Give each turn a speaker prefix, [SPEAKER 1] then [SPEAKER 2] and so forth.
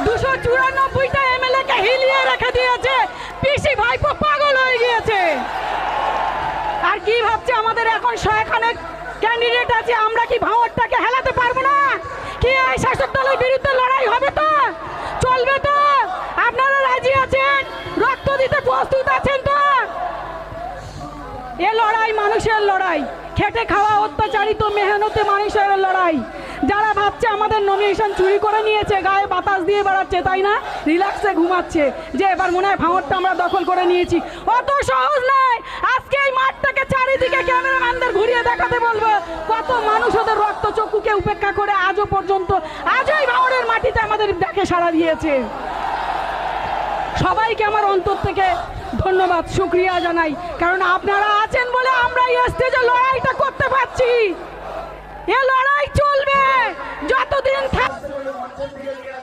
[SPEAKER 1] 294টা MLA কে হিলিয়ে রেখে দিয়েছে। পিসি ভাইপো পাগল হয়ে গিয়েছে। আর কি ভাবছে আমাদের এখন 100 ক্যান্ডিডেট আছে, আমরা কি ভাঙড়টাকে হেলাতে পারবো না? কি এই শাসক দলের বিরুদ্ধে লড়াই হবে তো? চলবে তো? আপনারা রাজি আছেন? রক্ত দিতে প্রস্তুত আছেন তো? এ লড়াই মানুষের লড়াই, খেটে খাওয়া অত্যাচারিত মেহনতে মানুষের লড়াই। যারা ভাবছে আমাদের নমিনেশন চুরি করে নিয়েছে, গায়ে বাতাস দিয়ে বেড়াচ্ছে, তাই না, রিল্যাক্সে ঘুমাচ্ছে যে এবার মনে হয় ভাঙড়টা আমরা দখল করে নিয়েছি, অত সহজ নয়। আজকে এই মাঠটাকে চারিদিকে ক্যামেরাম্যানদের ঘুরিয়ে দেখাতে বলবো কত মানুষ ওদের রক্ত চক্ষুকে উপেক্ষা করে আজও পর্যন্ত আজই ভাঙড়ের মাটিতে আমাদের দেখে সাড়া দিয়েছে। সবাইকে আমার অন্তর থেকে ধন্যবাদ, শুকরিয়া জানাই, কারণ আপনারা আছেন বলে আমরা এই স্টেজে লড়াইটা করতে পারছি। এ লড়াই চলবে যতদিন থাক।